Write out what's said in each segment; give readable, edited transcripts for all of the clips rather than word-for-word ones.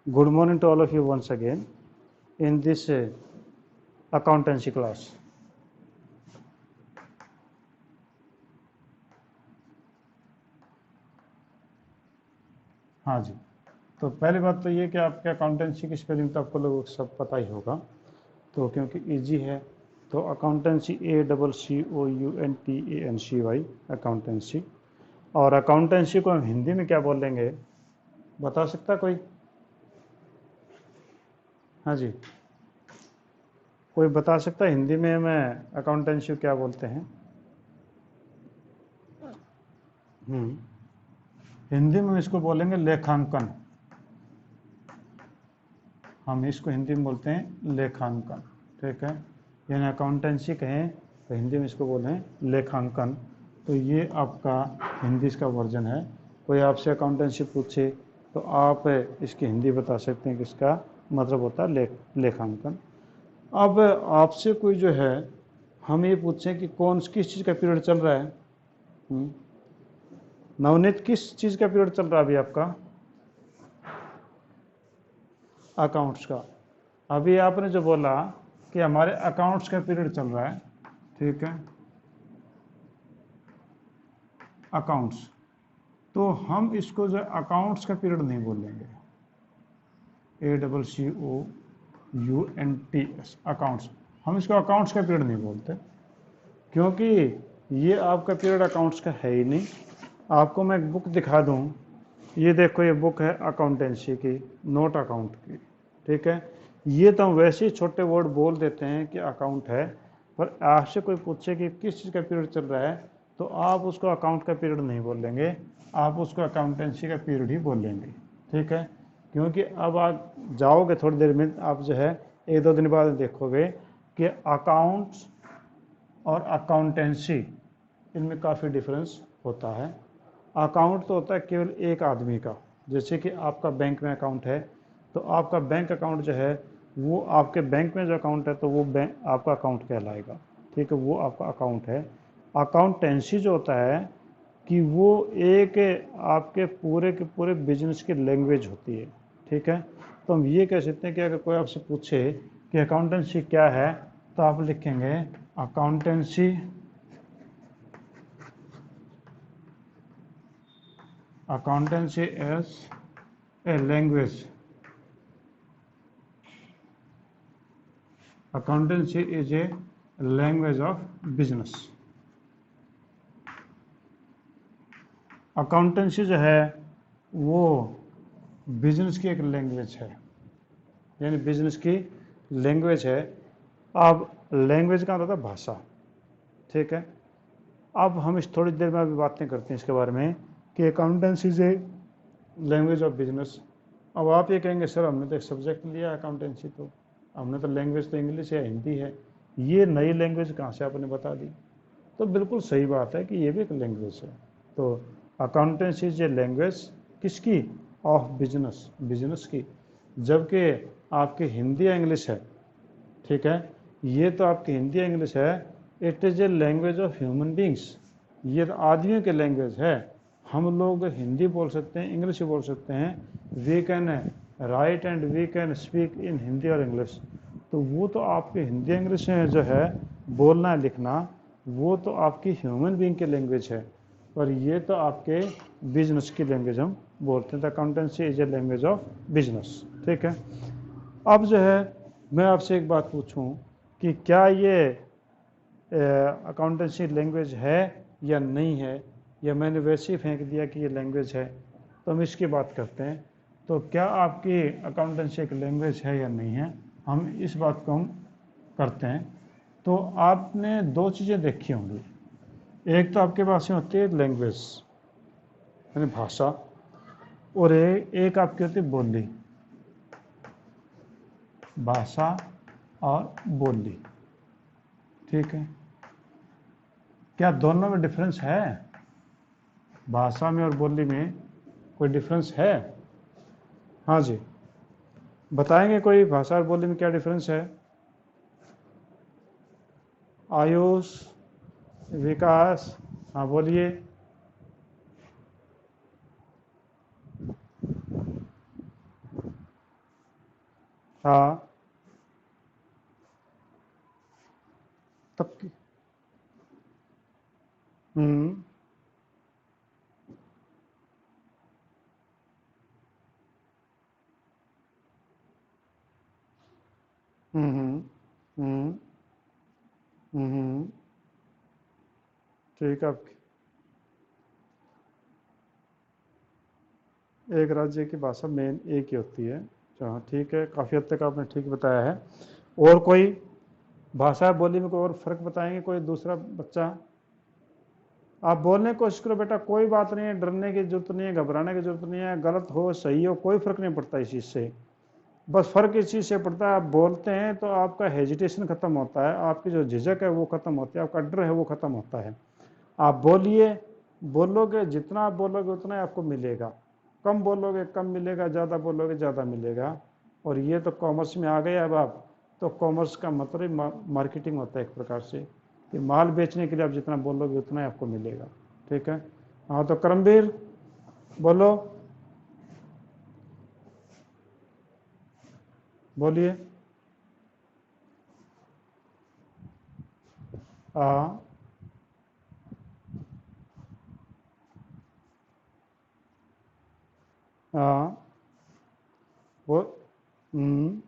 Good morning to all of you once again in this accountancy class. हाँ जी, तो पहली बात तो ये कि आपके अकाउंटेंसी की स्पेलिंग तो आपको लोगों को सब पता ही होगा, तो क्योंकि इजी है तो अकाउंटेंसी ACCOUNTANCY अकाउंटेंसी। और अकाउंटेंसी को हम हिंदी में क्या बोलेंगे, बता सकता कोई? हाँ जी, कोई बता सकता है हिंदी में हमें अकाउंटेंसी क्या बोलते हैं? हिंदी में इसको बोलेंगे लेखांकन। हम इसको हिंदी में बोलते हैं लेखांकन, ठीक है। यानी अकाउंटेंसी कहें तो हिंदी में इसको बोलें लेखांकन। तो ये आपका हिंदी इसका वर्जन है। कोई आपसे अकाउंटेंसी पूछे तो आप इसकी हिंदी बता सकते हैं कि इसका मतलब होता है लेखांकन। अब आपसे कोई जो है हम ये पूछें कि किस चीज़ का पीरियड चल रहा है, नवनीत किस चीज़ का पीरियड चल रहा है अभी आपका? अकाउंट्स का। अभी आपने जो बोला कि हमारे अकाउंट्स का पीरियड चल रहा है, ठीक है, अकाउंट्स, तो हम इसको जो अकाउंट्स का पीरियड नहीं बोलेंगे, ACCOUNTS अकाउंट्स, हम इसको अकाउंट्स का पीरियड नहीं बोलते क्योंकि ये आपका पीरियड अकाउंट्स का है ही नहीं। आपको मैं एक बुक दिखा दूं, ये देखो, ये बुक है अकाउंटेंसी की, नोट अकाउंट की, ठीक है। ये तो हम वैसे ही छोटे वर्ड बोल देते हैं कि अकाउंट है, पर आपसे कोई पूछे कि किस चीज़ का पीरियड चल रहा है तो आप उसको अकाउंट का पीरियड नहीं बोलेंगे, आप उसको अकाउंटेंसी का पीरियड ही बोलेंगे, ठीक है। क्योंकि अब आप जाओगे थोड़ी देर में, आप जो है 1-2 दिन बाद देखोगे कि अकाउंट्स और अकाउंटेंसी इनमें काफ़ी डिफरेंस होता है। अकाउंट तो होता है केवल एक आदमी का, जैसे कि आपका बैंक में अकाउंट है तो आपका बैंक अकाउंट जो है वो आपके बैंक में जो अकाउंट है तो वो बैंक आपका अकाउंट कहलाएगा, ठीक है, वो आपका अकाउंट है। अकाउंटेंसी जो होता है कि वो एक आपके पूरे के पूरे बिजनेस की लैंग्वेज होती है, ठीक है। तो हम ये कह सकते हैं कि अगर कोई आपसे पूछे कि अकाउंटेंसी क्या है तो आप लिखेंगे accountancy as a language, accountancy is a language of business. Accountancy जो है वो बिजनेस की एक लैंग्वेज है, यानी बिजनेस की लैंग्वेज है। अब लैंग्वेज का मतलब भाषा, ठीक है। अब हम इस थोड़ी देर में अभी बातें करते हैं इसके बारे में कि accountancy is a language of business. अब आप ये कहेंगे सर हमने तो एक सब्जेक्ट लिया अकाउंटेंसी, तो हमने तो लैंग्वेज तो इंग्लिश या हिंदी है, ये नई लैंग्वेज कहाँ से आपने बता दी? तो बिल्कुल सही बात है कि ये भी एक लैंग्वेज है। तो अकाउंटेंसी इज ए लैंग्वेज किसकी? ऑफ बिजनेस, बिजनेस की। जबकि आपकी हिंदी या इंग्लिश है, ठीक है, ये तो आपकी हिंदी या इंग्लिश है, it is a language of human beings, ये तो आदमियों की लैंग्वेज है। हम लोग हिंदी बोल सकते हैं, इंग्लिश बोल सकते हैं, we can write and we can speak in Hindi और इंग्लिश। तो वो तो आपके हिंदी इंग्लिश में जो है बोलना लिखना, वो तो आपकी ह्यूमन बींग की लैंग्वेज है, पर ये तो आपके बिजनेस की लैंग्वेज हम बोलते हैं। The accountancy is a language of business, ठीक है। अब जो है मैं आपसे एक बात पूछूं कि क्या ये अकाउंटेंसी लैंग्वेज है या नहीं है, या मैंने वैसे ही फेंक दिया कि ये लैंग्वेज है, तो हम इसकी बात करते हैं। तो क्या आपकी अकाउंटेंसी एक लैंग्वेज है या नहीं है, हम इस बात को हम करते हैं। तो आपने दो चीज़ें देखी होंगी, एक तो आपके पास में होती है लैंग्वेज यानी भाषा, और एक आपकी होती है बोली, भाषा और बोली, ठीक है। क्या दोनों में डिफरेंस है? भाषा में और बोली में कोई डिफरेंस है? हाँ जी, बताएंगे कोई भाषा और बोली में क्या डिफरेंस है? आयुष, विकास, हाँ बोलिए। हाँ तब की। हम्म हम्म हम्म हम्म। ठीक है आपकी। एक राज्य की भाषा मेन एक ही होती है। हाँ ठीक है, काफ़ी हद तक आपने ठीक बताया है। और कोई भाषा बोली में कोई और फर्क बताएंगे कोई दूसरा बच्चा? आप बोलने की कोशिश करो बेटा, कोई बात नहीं है, डरने की जरूरत नहीं है, घबराने की जरूरत नहीं है, गलत हो सही हो कोई फर्क नहीं पड़ता इस चीज़ से। बस फर्क इस चीज़ से पड़ता है, आप बोलते हैं तो आपका हेजिटेशन खत्म होता है, आपकी जो झिझक है वो खत्म होती है, आपका डर है वो खत्म होता है। आप बोलिए, बोलोगे जितना आप बोलोगे उतना ही आपको मिलेगा। कम बोलोगे कम मिलेगा, ज़्यादा बोलोगे ज़्यादा मिलेगा। और ये तो कॉमर्स में आ गए अब आप। तो कॉमर्स का मतलब मार्केटिंग होता है एक प्रकार से, कि माल बेचने के लिए आप जितना बोलोगे उतना ही आपको मिलेगा। ठीक है। हाँ तो करमवीर बोलो, बोलिए। हाँ हाँ वो हम्म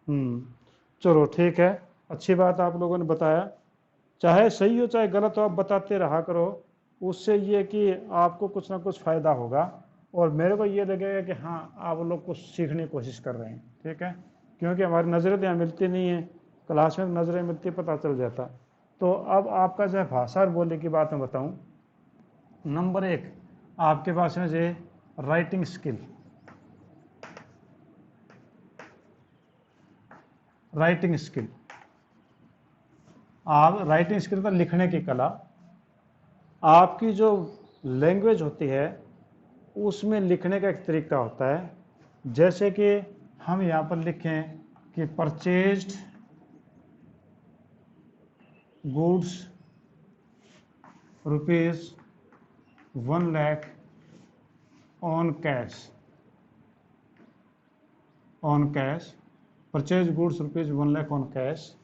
हम्म। चलो ठीक है, अच्छी बात आप लोगों ने बताया। चाहे सही हो चाहे गलत हो, आप बताते रहा करो। उससे ये कि आपको कुछ ना कुछ फ़ायदा होगा। और मेरे को ये लगेगा कि हाँ आप लोग कुछ सीखने की कोशिश कर रहे हैं। ठीक है, क्योंकि हमारी नज़रें तो यहाँ मिलती नहीं है, क्लास में नज़रें मिलती पता चल जाता। तो अब आपका जो है भाषा और बोलने की बात मैं बताऊँ। नंबर एक, आपके पास में जो राइटिंग स्किल, राइटिंग स्किल, आप राइटिंग स्किल का लिखने की कला, आपकी जो लैंग्वेज होती है उसमें लिखने का एक तरीका होता है। जैसे कि हम यहाँ पर लिखें कि purchased goods rupees 1 lakh on cash, on cash, purchase goods rupees 1 lakh on cash.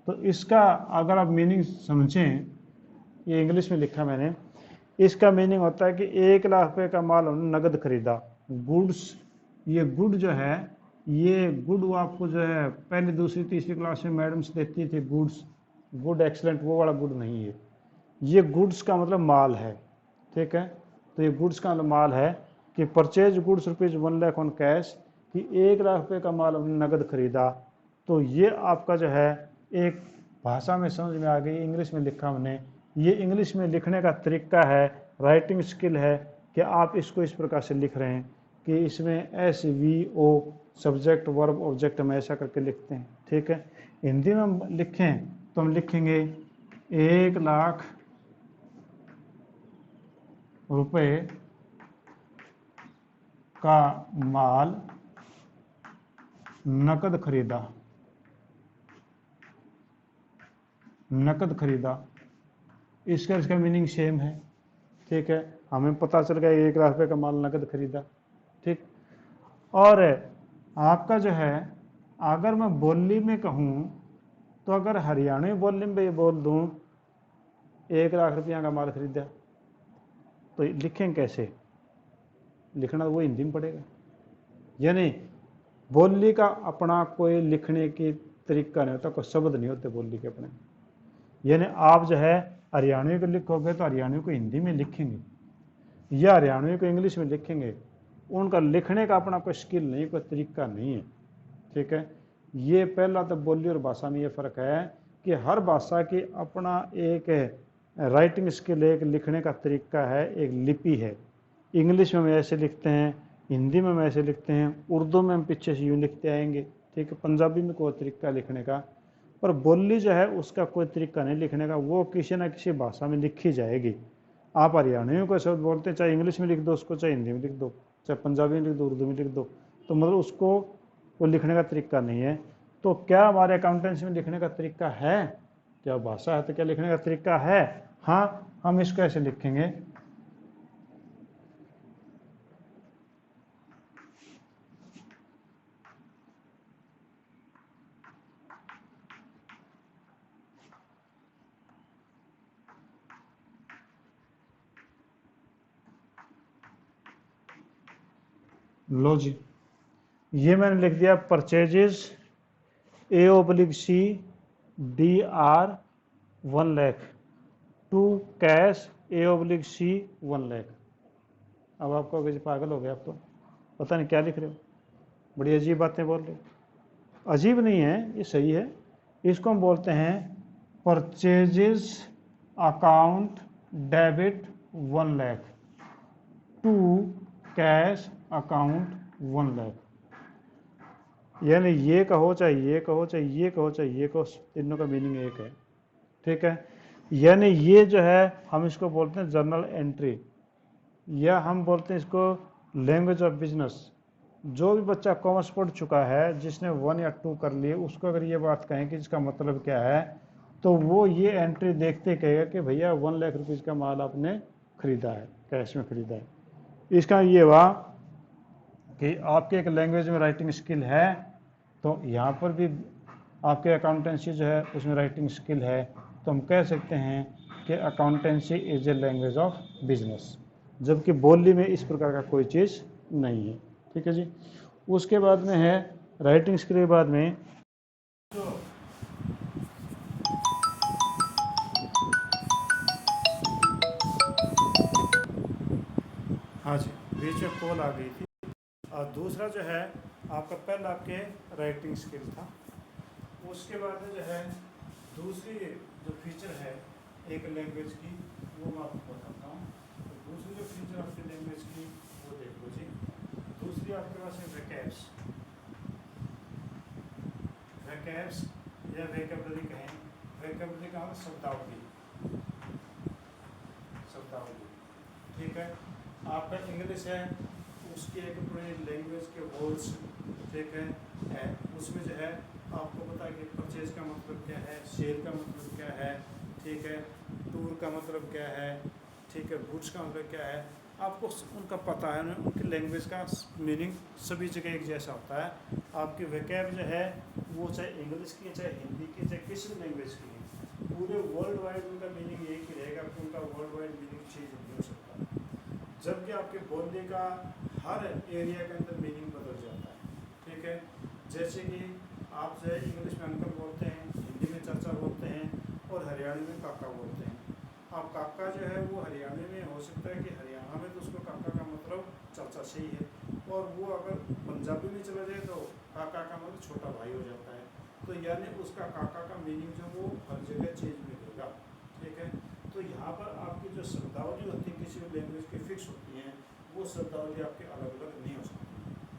तो इसका अगर आप मीनिंग समझें, ये इंग्लिश में लिखा मैंने, इसका मीनिंग होता है कि 1 लाख रुपए का माल हमने नगद खरीदा। गुड्स, ये गुड जो है, ये गुड वो आपको जो है पहली दूसरी तीसरी क्लास में मैडम से देती थी गुड्स, गुड एक्सलेंट वो वाला गुड नहीं है। ये गुड्स का मतलब माल है। ठीक है, तो ये गुड्स का मतलब माल है कि purchase goods rupees 1 lakh on cash, कि 1 लाख रुपए का माल हमने नगद खरीदा। तो ये आपका जो है एक भाषा में समझ में आ गई, इंग्लिश में लिखा हमने। ये इंग्लिश में लिखने का तरीका है, राइटिंग स्किल है, कि आप इसको इस प्रकार से लिख रहे हैं कि इसमें S V O subject verb object हम ऐसा करके लिखते हैं। ठीक है, हिंदी में हम लिखें तो हम लिखेंगे 1 लाख रुपए का माल नकद खरीदा, नकद खरीदा। इसका इसका मीनिंग सेम है। ठीक है, हमें पता चल गया 1 लाख रुपए का माल नकद खरीदा। ठीक। और आपका जो है, अगर मैं बोली में कहूँ, तो अगर हरियाणवी बोली में भी बोल दूँ 1 लाख रुपया का माल खरीदा, तो लिखें कैसे? लिखना वो हिंदी में पड़ेगा। यानी बोली का अपना कोई लिखने की तरीका नहीं होता, कोई शब्द नहीं होते बोली के अपने। यानी आप जो है हरियाणवी को लिखोगे तो हरियाणवी को हिंदी में लिखेंगे, या हरियाणवी को इंग्लिश में लिखेंगे। उनका लिखने का अपना कोई स्किल नहीं, कोई तरीका नहीं है। ठीक है, ये पहला तो बोली और भाषा में ये फ़र्क है कि हर भाषा की अपना एक राइटिंग स्किल है, एक लिखने का तरीका है, एक लिपि है। इंग्लिश में हम ऐसे लिखते हैं, हिंदी में हम ऐसे लिखते हैं, उर्दू में हम पीछे से यूँ लिखते आएंगे। ठीक है, पंजाबी में कोई तरीका लिखने का, पर बोली जो है उसका कोई तरीका नहीं लिखने का, वो किसी न किसी भाषा में लिखी जाएगी। आप हरियाणवी में कोई शब्द बोलते हैं, चाहे इंग्लिश में लिख दो उसको, चाहे हिंदी में लिख दो, चाहे पंजाबी में लिख दो, उर्दू में लिख दो, तो मतलब उसको वो लिखने का तरीका नहीं है। तो क्या हमारे अकाउंटेंसी में लिखने का तरीका है? क्या भाषा है तो क्या लिखने का तरीका है? हाँ, हम इसको ऐसे लिखेंगे, लो जी, ये मैंने लिख दिया purchases A/C DR 1 lakh to cash A/C 1 lakh. अब आपको अगर पागल हो गया, आप तो पता नहीं क्या लिख रहे हो, बड़ी अजीब बातें बोल रहे हो। अजीब नहीं है, ये सही है। इसको हम बोलते हैं purchases account debit 1 lakh to cash account 1 lakh. यानी ये कहो चाहे ये कहो चाहे ये कहो चाहे ये कहो, तीनों का मीनिंग एक है। ठीक है, यानी ये जो है हम इसको बोलते हैं जर्नल एंट्री, या हम बोलते हैं इसको लैंग्वेज ऑफ बिजनेस। जो भी बच्चा कॉमर्स पढ़ चुका है, जिसने 1 या 2 कर लिए, उसको अगर ये बात कहें कि इसका मतलब क्या है, तो वो ये एंट्री देखते कहेगा कि भैया 1 लाख रुपीज़ का माल आपने खरीदा है, कैश में खरीदा है। इसका ये हुआ कि आपके एक लैंग्वेज में राइटिंग स्किल है, तो यहाँ पर भी आपके अकाउंटेंसी जो है उसमें राइटिंग स्किल है, तो हम कह सकते हैं कि accountancy is a language of business, जबकि बोली में इस प्रकार का कोई चीज़ नहीं है। ठीक है जी। उसके बाद में है राइटिंग स्किल के बाद में हाँ जी, बीच में कॉल आ गई थी। और दूसरा जो है आपका पहला आपके राइटिंग स्किल था। उसके बाद में जो है दूसरी जो फीचर है एक लैंग्वेज की, वो मैं आपको बताता हूँ। तो दूसरी जो फीचर आपकी लैंग्वेज की वो देख लो जी। दूसरी आपके पास है वैकेब्स। वैकेब्स या वैकेबलरी कहें, वैकेबलरी का मतलब शब्दावली, शब्दावली। ठीक है, आपका इंग्लिश है, उसकी एक पूरी लैंग्वेज के वर्ड्स, ठीक है, उसमें जो है आपको पता है कि परचेज का मतलब क्या है, शेयर का मतलब क्या है, ठीक है, टूर का मतलब क्या है, ठीक है, गुड्स का मतलब क्या है, आपको उनका पता है। उनकी लैंग्वेज का मीनिंग सभी जगह एक जैसा होता है। आपकी वैकेब जो है वो चाहे इंग्लिश की, चाहे हिंदी की, चाहे किसी भी लैंग्वेज की, पूरे वर्ल्ड वाइड उनका मीनिंग एक ही रहेगा, उनका वर्ल्ड वाइड मीनिंग चेंज नहीं हो सकता। जबकि आपके बोलने का हर एरिया के अंदर मीनिंग बदल जाता है। ठीक है, जैसे कि आप जो है इंग्लिश में अंकल बोलते हैं, हिंदी में चाचा बोलते हैं, और हरियाणवी में काका बोलते हैं। अब काका जो है वो हरियाणवी में हो सकता है कि हरियाणा में तो उसको काका का मतलब चाचा से ही है, और वो अगर पंजाबी में चला जाए तो काका का मतलब छोटा भाई हो जाता है। तो यानी उसका काका का मीनिंग जो वो हर जगह चेंज मिलेगा। ठीक है, तो यहाँ पर आपकी जो शब्दावली होती है किसी भी लैंग्वेज की फिक्स होती हैं, वो शब्दावली आपके अलग अलग नहीं हो सकती।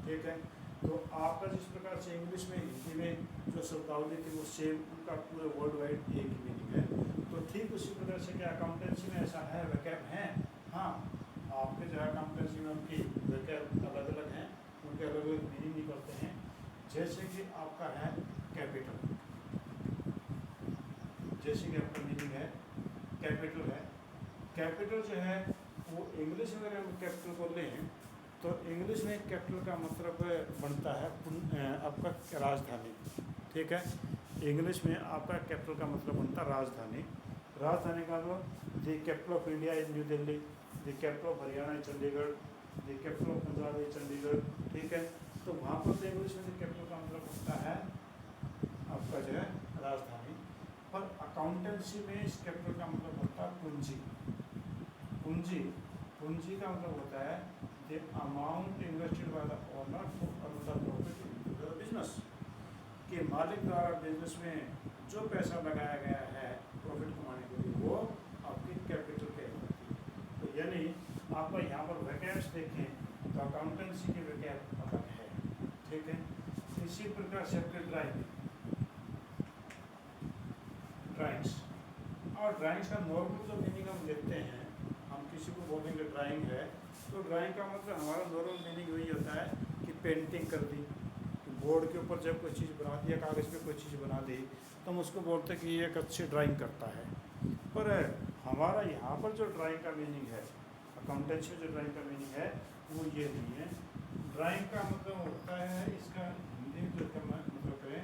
ठीक है, तो आपका जिस प्रकार से इंग्लिश में हिंदी में जो शब्दावली थी वो सेम, उनका पूरे वर्ल्ड वाइड एक ही मीनिंग है। तो ठीक उसी प्रकार से क्या अकाउंटेंसी में ऐसा है, वैकेब हैं। हाँ, आपके जो है अकाउंटेंसी में उनकी वैकेब अलग अलग हैं, उनके अलग अलग मीनिंग निकलते हैं। जैसे कि आपका है कैपिटल, जैसे कि आपका मीनिंग है कैपिटल है। कैपिटल जो है वो इंग्लिश में अगर हम कैपिटल को लें तो इंग्लिश में कैपिटल का मतलब बनता है आपका राजधानी। ठीक है, इंग्लिश में आपका कैपिटल का मतलब बनता है राजधानी। राजधानी का मतलब the capital of India is new Delhi, the capital of Haryana is Chandigarh, the capital of Punjab is Chandigarh. ठीक है, तो वहाँ पर तो इंग्लिश में द कैपिटल का मतलब होता है आपका जो है राजधानी। पर अकाउंटेंसी में इस कैपिटल का मतलब होता है पूंजी। पूंजी, पूंजी का मतलब होता है the amount invested by the owner to earn the profit in the business, के मालिक द्वारा बिजनेस में जो पैसा लगाया गया है प्रॉफिट कमाने के लिए, वो आपकी कैपिटल कहलाती है। तो यानी आपका यहाँ पर वैकेब्स देखें तो अकाउंटेंसी की वैकेब अलग है। ठीक है, इसी प्रकार से आपके ड्राइंग्स, और ड्राइंग्स का नॉर्मल जो मीनिंग हम देखते हैं, हम किसी को बोलेंगे ड्राइंग है, तो ड्राइंग का मतलब हमारा नॉर्मल मीनिंग वही होता है कि पेंटिंग कर दी, बोर्ड के ऊपर जब कोई चीज़ बना दी या कागज़ पे कोई चीज़ बना दी तो हम उसको बोलते हैं कि ये एक अच्छी ड्राइंग करता है। पर हमारा यहाँ पर जो ड्राइंग का मीनिंग है, अकाउंटेंसी में जो ड्राइंग का मीनिंग है वो ये नहीं है। ड्राइंग का मतलब होता है, इसका हिंदी में जो मतलब करें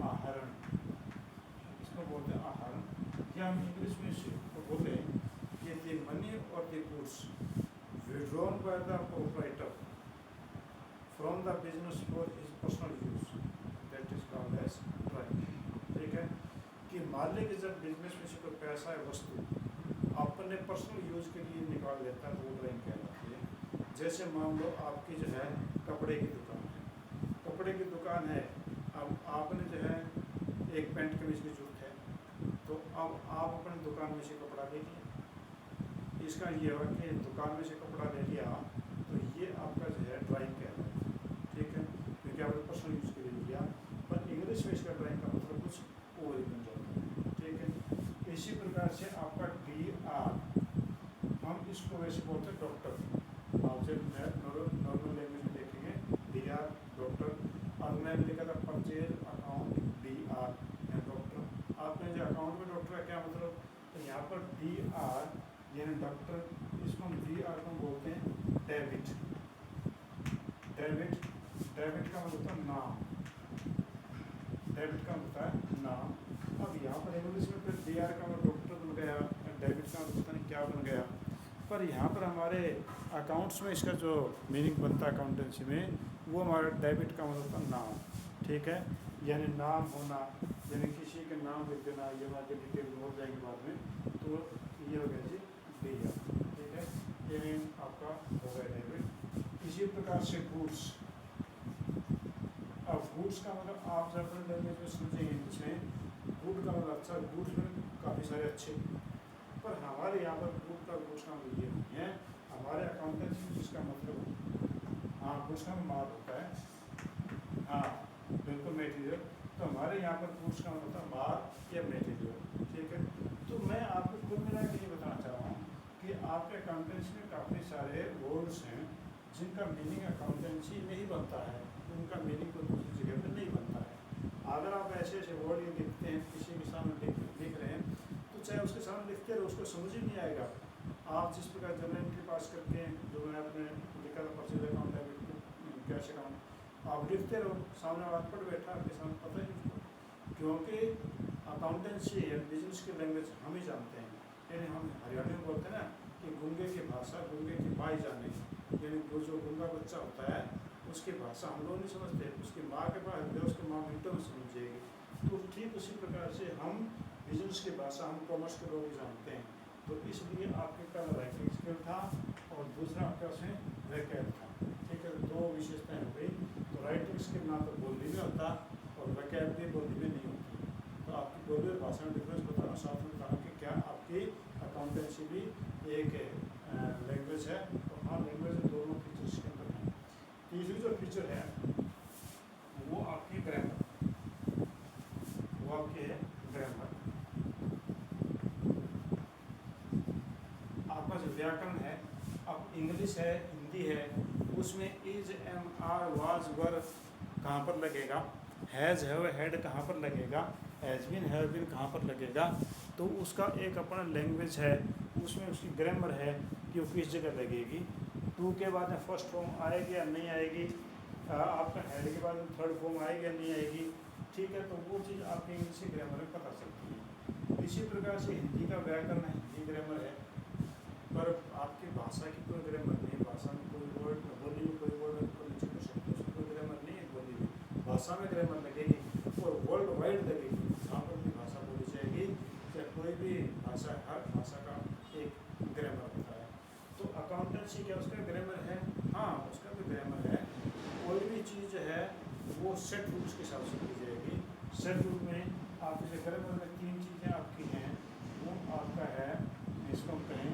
आहरण, इसको बोलते हैं आहरण। या हम इंग्लिश में इसको बोलते हैं कि द मनी और the goods withdrawn by the proprietor from the business for his personal use, that is called as drawing. ठीक है, कि मालिक जब बिजनेस में से कोई पैसा है वस्तु अपने पर्सनल यूज के लिए निकाल लेता है तो वो ड्राइंग कहलाती है। जैसे मान लो आपकी जो है कपड़े की दुकान है, कपड़े की दुकान है, अब आपने जो है एक पैंट कमीज की जरूरत है तो अब आप अपनी दुकान में से कपड़ा ले लिया। इसका ये हुआ कि दुकान में से कपड़ा ले लिया तो ये आपका जो है ड्राइंग कहलाता है। ठीक है, क्योंकि आपने पर्सनल यूज के लिए लिया। पर इंग्लिश में इसका ड्राइंग का मतलब कुछ और ही बन जाता है। ठीक है, इसी प्रकार से आपका DR, हम इसको वैसे बोलते हैं डॉक्टर। आप जब नॉर्मल लैंग्वेज में देखेंगे DR डॉक्टर, और मैंने लिखा था परचेज अकाउंट DR डॉक्टर। आपने जो अकाउंट में डॉक्टर का क्या मतलब, तो यहाँ पर DR यानी डॉक्टर, इसको हम DR को बोलते हैं डेबिट। डेबिट, डेबिट का मतलब होता है नाम, डेबिट का होता है नाम। अब यहाँ पर इंग्लिश में फिर DR का मतलब डॉक्टर बन गया, डेबिट का मतलब पता नहीं क्या बन गया। पर यहाँ पर हमारे अकाउंट्स में इसका जो मीनिंग बनता है अकाउंटेंसी में, वो हमारा डेबिट का मतलब होता है नाम। ठीक है, यानी नाम होना, यानी किसी के नाम लिख देना, ये बात डिटेल हो जाएगी बाद में। तो ये हो गया जी DR। ठीक है, ये मीन आपका हो गया डेबिट। इसी प्रकार से गुड्स, अब गुड्स का मतलब आप जब अपने लैंग्वेज में समझेंगे इसमें गुड का मतलब अच्छा, गुड्स में काफ़ी सारे अच्छे। पर हमारे यहाँ पर गुड का गुड्स का मतलब ये नहीं है। हमारे अकाउंटेंसी में जिसका मतलब, हाँ गुड्स का माल होता है, हाँ बिल्कुल मटेरियल। तो हमारे यहाँ पर गुड्स का मतलब माल या मटेरियल। ठीक है, तो मैं आपको कुल मिला के ये बताना चाह रहा हूँ कि आपके अकाउंटेंसी में काफ़ी सारे वर्ड्स हैं जिनका मीनिंग अकाउंटेंसी में ही बनता है, उनका मीनिंग कोई दूसरी जगह पर नहीं बनता है। अगर आप ऐसे ऐसे वर्ड ये लिखते हैं, किसी के सामने लिख रहे हैं, तो चाहे उसके सामने लिखते रहो उसको समझ ही नहीं आएगा। आप जिस प्रकार जनरल एंट्री पास करके, जो मैंने अपने लिखा था purchase account, debit cash account, आप लिखते रहो, सामने वाला पढ़ बैठा, आपके सामने पता ही नहीं, क्योंकि अकाउंटेंसी या बिजनेस की लैंग्वेज हम ही जानते हैं। यानी हम हरियाणा में बोलते हैं ना कि गूंगे की भाषा गूंगे की माँ ही जाने, यानी वो जो गूंगा बच्चा होता है उसकी भाषा हम लोग नहीं समझते, उसकी माँ के पास है, उसकी माँ मिनटों में समझ जाएगी। तो ठीक उसी प्रकार से हम बिजनेस की भाषा हम कॉमर्स के लोग जानते हैं। तो इसलिए आपके पास राइटिंग स्किल था और दूसरा आपके पास में वैकेब था। ठीक है, दो विशेषताएं हो गई। तो राइटिंग स्किल ना तो बोलने में होता और वैकेब भी बोलने में नहीं होती। तो आपकी बोली और भाषा में डिफरेंस बताना, साथ में बताना कि क्या आपकी अकाउंटेंसी भी एक लैंग्वेज है। और हाँ, लैंग्वेज में दोनों फीचर्स के अंदर हैं। तीसरी जो फीचर है वो आपकी ग्रामर, वो आपकी है ग्रामर। आपका जो व्याकरण है, अब इंग्लिश है, हिंदी है, उसमें इज, एम, आर, वाज, वर कहाँ पर लगेगा, हैज़, हैव, हैड कहाँ पर लगेगा, हैज़ बीन, हैव बीन कहाँ पर लगेगा। तो उसका एक अपना लैंग्वेज है, उसमें उसकी ग्रामर है कि वो किस जगह लगेगी। टू के बाद में फर्स्ट फॉर्म आएगी या नहीं आएगी, आपका हेड के बाद में थर्ड फॉर्म आएगी या नहीं आएगी। ठीक है, तो वो चीज़ आपके इंग्लिश की ग्रामर में पता चलती है। इसी प्रकार से हिंदी का व्याकरण है, हिंदी ग्रामर है, पर आपकी भाषा की कोई ग्रामर नहीं है। भाषा में कोई वर्ड, बोली में कोई वर्ड नीचे कर सकते, उसमें कोई ग्रामर नहीं है। बोली में भाषा में ग्रामर लगेगी और वर्ल्ड वाइड लगेगी, जहाँ पर भी भाषा बोली जाएगी, चाहे कोई भी भाषा, हर भाषा का एक ग्रामर होता है। तो अकाउंटेंसी क्या उसका ग्रामर है? हाँ, उसका भी ग्रामर है। कोई भी चीज़ है वो सेट रूल्स के हिसाब से की जाएगी। सेट रूल में आप जैसे ग्रामर में तीन चीज़ें आपकी हैं, वो आपका है, इसको हम कहें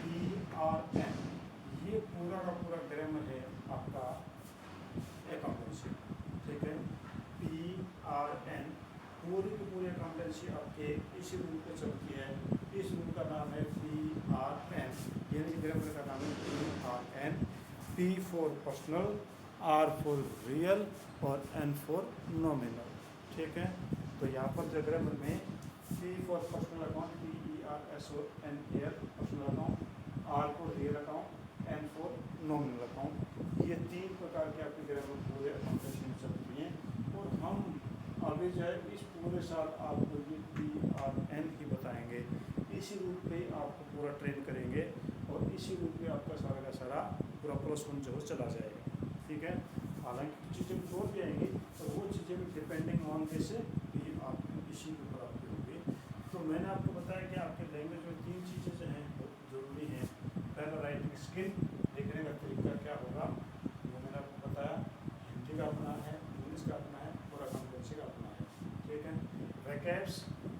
PRN, ये पूरा का पूरा ग्रामर है आपका अकाउंटेंसी। ठीक है, PRN पूरी की पूरी अकाउंटेंसी आपके इसी रूल पे चलती है। इस रूल का नाम है PRN, यानी कि ग्रामर का नाम है PRN। P for personal, R for real और N फॉर नॉमिनल। ठीक है, तो यहाँ पर जो ग्रामर में P for personal account PERSONAL personal account, R for real account, N for nominal account, ये 3 प्रकार के आपके ग्रामर पूरे अकाउंटेंसी में चलती हैं। और हम अभी जो है इस पूरे साल आपको ये PRN ही बताएंगे, इसी रूप पे आपको पूरा ट्रेन करेंगे और इसी रूप पे आपका सारा का सारा पूरा +1 जो चला जाएगा। ठीक है, हालांकि कुछ चीज़ें छोड़ भी आएंगी तो वो चीज़ें भी डिपेंडिंग ऑन कैसे भी आप इसी के ऊपर आपकी होगी। तो मैंने आपको बताया कि आपके लैंग्वेज में 3 चीज़ें जो हैं बहुत ज़रूरी हैं। पहला राइटिंग स्किल, लिखने का तरीका क्या होगा वो मैंने आपको बताया। हिंदी का अपना है, इंग्लिश का अपना है और अकाउंटेंसी का अपना है। ठीक है, वैकेब्स,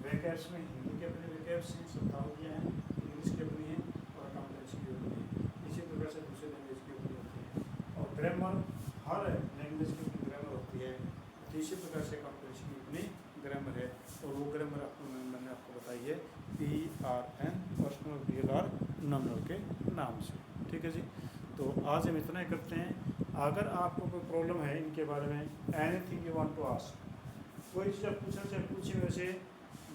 वैकेब्स में हिंदी के अपने वैकेब्स हैं, शब्दावलियाँ हैं, इंग्लिश की अपनी है और अकाउंटेंसी की अपनी है। इसी प्रकार से दूसरे लैंग्वेज की अपनी होती है। और ग्रामर, हर लैंग्वेज की अपनी ग्रामर होती है, तो इसी प्रकार से अकाउंटेंसी की अपनी ग्रामर है। और वो ग्रामर आपको मैंने आपको बताई है PRN, पर्सनल, रियल और नॉमिनल के नाम से। ठीक है जी, तो आज हम इतना ही करते हैं। अगर आपको कोई प्रॉब्लम है इनके बारे में, anything you want to ask, कोई चीज़ आप पूछना चाहे पूछिए। वैसे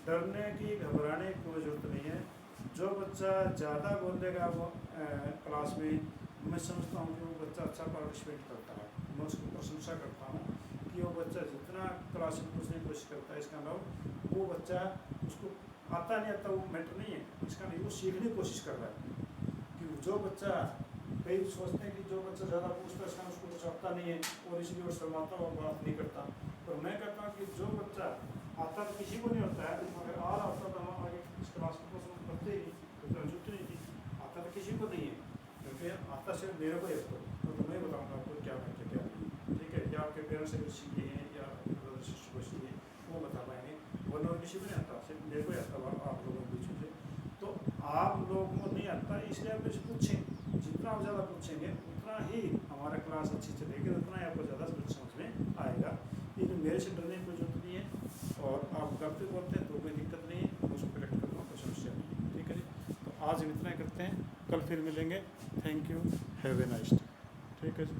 डरने की, घबराने की कोई ज़रूरत नहीं है। जो बच्चा ज़्यादा बोलेगा वो क्लास में, मैं समझता हूँ कि वो बच्चा अच्छा पार्टिसिपेट करता है। मैं उसकी प्रशंसा करता हूँ कि वो बच्चा जितना क्लास में पूछने की कोशिश करता है, इसका मतलब वो बच्चा, उसको आता नहीं आता वो मैटर नहीं है, इसका नहीं, वो सीखने की कोशिश कर रहा है। कि जो बच्चा, कई सोचते हैं कि जो बच्चा ज़्यादा पूछता है इसका उसको कुछ आता नहीं है और इसलिए वो शर्माता और बात नहीं करता। पर मैं कहता हूँ कि जो बच्चा आता तो किसी को नहीं होता है, अगर आ रहा होता तो हम आगे इस क्लास में पसंद करते ही नहीं, तो जरूरत नहीं थी। आता तो किसी को नहीं है, क्योंकि आता सिर्फ मेरे को ही है। तो मैं बताऊँगा आपको क्या है क्या नहीं। ठीक है, या आपके पेरेंट्स से कुछ सीखे हैं या ब्रदर सिस्टर को सीखे, वो बता पाएंगे। वरना किसी को नहीं आता, सिर्फ मेरे को ही आता आप लोगों को चीज़ें। तो आप लोगों को नहीं आता, इसलिए आप मुझे पूछें। जितना आप ज़्यादा पूछेंगे उतना ही हमारा क्लास अच्छी चलेगी, उतना ही आपको ज़्यादा समझ में आएगा। लेकिन मेरे से डरने की कोई जरूरत नहीं है और आप गलती बोलते हैं तो कोई दिक्कत नहीं है, उसको करेक्ट करना कोई समस्या नहीं है। ठीक है जी, तो आज हम इतना ही करते हैं, कल फिर मिलेंगे। Thank you, have a nice day. ठीक है जी।